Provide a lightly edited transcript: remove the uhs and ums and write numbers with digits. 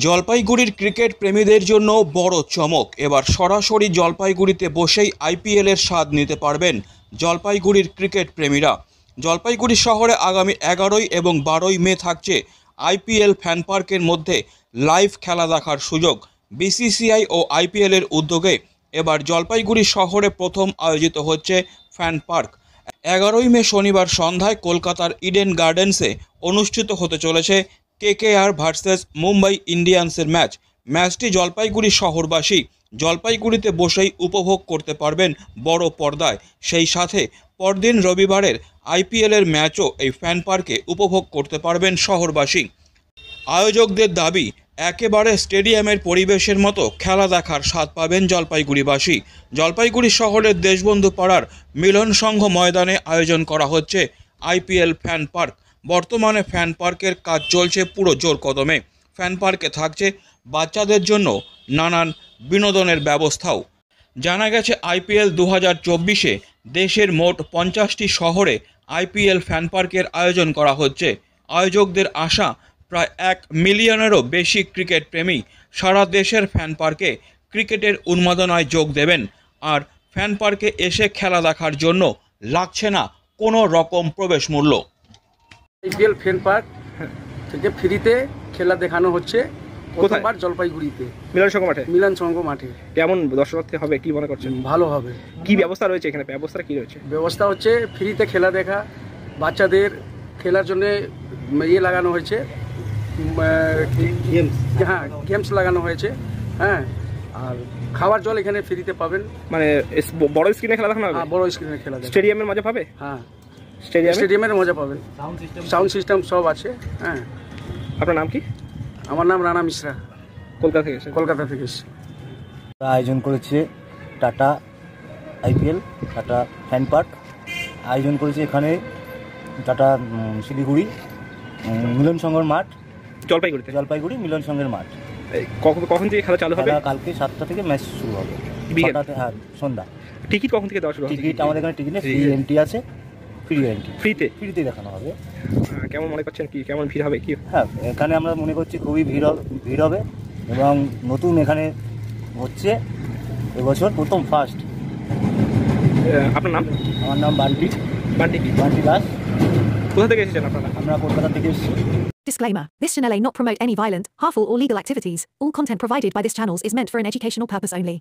জলপাইগুড়ির ক্রিকেট প্রেমীদের জন্য বড় চমক। এবার সরাসরি জলপাইগুড়িতে বসেই আইপিএলের স্বাদ নিতে পারবেন জলপাইগুড়ির ক্রিকেট প্রেমীরা। জলপাইগুড়ি শহরে আগামী 11 এবং 12 মে থাকছে আইপিএল ফ্যান পার্কের মধ্যে লাইভ খেলা দেখার সুযোগ। বিসিসিআই ও আইপিএলের উদ্যোগে এবার জলপাইগুড়ি শহরে প্রথম আয়োজিত হচ্ছে ফ্যান পার্ক। 11 মে শনিবার সন্ধ্যায় কলকাতার ইডেন গার্ডেন্সে অনুষ্ঠিত হতে চলেছে কেকেআর ভার্সেস মুম্বাই ইন্ডিয়ান্সের ম্যাচটি জলপাইগুড়ি শহরবাসী জলপাইগুড়িতে বসেই উপভোগ করতে পারবেন বড় পর্দায়। সেই সাথে পরদিন রবিবারের আইপিএলের ম্যাচও এই ফ্যান পার্কে উপভোগ করতে পারবেন শহরবাসী। আয়োজকদের দাবি, একেবারে স্টেডিয়ামের পরিবেশের মতো খেলা দেখার স্বাদ পাবেন জলপাইগুড়িবাসী। জলপাইগুড়ি শহরের দেশবন্ধু পাড়ার মিলন সংঘ ময়দানে আয়োজন করা হচ্ছে আইপিএল ফ্যান পার্ক। বর্তমানে ফ্যান পার্কের কাজ চলছে পুরো জোর কদমে। ফ্যান পার্কে থাকছে বাচ্চাদের জন্য নানান বিনোদনের ব্যবস্থাও। জানা গেছে আইপিএল 2024-এ দেশের মোট 50টি শহরে আইপিএল ফ্যান পার্কের আয়োজন করা হচ্ছে। আয়োজকদের আশা, প্রায় 1 মিলিয়নেরও বেশি ক্রিকেট প্রেমী সারা দেশের ফ্যান পার্কে ক্রিকেটের উন্মাদনায় যোগ দেবেন। আর ফ্যান পার্কে এসে খেলা দেখার জন্য লাগছে না কোনো রকম প্রবেশ মূল্য। আইপিএল ফ্যান পার্ক থেকে ফ্রিতে খেলা দেখানো হচ্ছে প্রথমবার জলপাইগুড়িতে মিলন সংঘ মাঠে। কেমন দর্শনার্থী হবে কি মনে করছেন? ভালো হবে। কি ব্যবস্থা রয়েছে এখানে? ব্যবস্থা কি রয়েছে? ব্যবস্থা হচ্ছে ফ্রিতে খেলা দেখা, বাচ্চাদের খেলার জন্য ইয়ে লাগানো হয়েছে, হ্যাঁ গেমস লাগানো হয়েছে, হ্যাঁ। আর খাবার জল এখানে ফ্রিতে পাবেন। মানে বড় স্ক্রিনে খেলা দেখানো হবে? হ্যাঁ, বড় স্ক্রিনে খেলা দেখা। স্টেডিয়ামের মজা পাবে? হ্যাঁ, স্টেডিয়ামের মজা পাবেন। সাউন্ড সিস্টেম সব আছে। হ্যাঁ। আপনার নাম কি? আমার নাম রানা মিশ্রা, কলকাতা থেকে এসেছি। আয়োজন করেছে tata IPL, tata fan park আয়োজন করেছে এখানে টাটা শিলিগুড়ি মিলন সংঘের মাঠ, জলপাইগুড়ি মিলন সংঘের মাঠ। কখন থেকে খেলা চালু হবে? কালকে 7টা থেকে ম্যাচ শুরু হবে। হ্যাঁ, সন্ধ্যা। টিকিট কখন থেকে দেওয়া শুরু হবে? টিকিট আমাদের এখানে টিকিটে ফ্রি এন্ট্রি আছে। ফ্রিতে দেখানো হবে। কেমন মনে করছেন, কি কেমন ভিড় হবে? কি হ্যাঁ, এখানে আমরা মনে করছি খুবই ভিড় হবে এবং নতুন এখানে হচ্ছে এবছর প্রথম ফার্স্ট। আপনার নাম? আমার নাম বান্টি দাস। কোথা থেকে এসেছেন আপনারা? আমরা কলকাতা থেকে এসেছি। Disclaimer. This channel may not promote any violent, harmful or legal activities. All content provided by this channel is meant for an educational purpose only.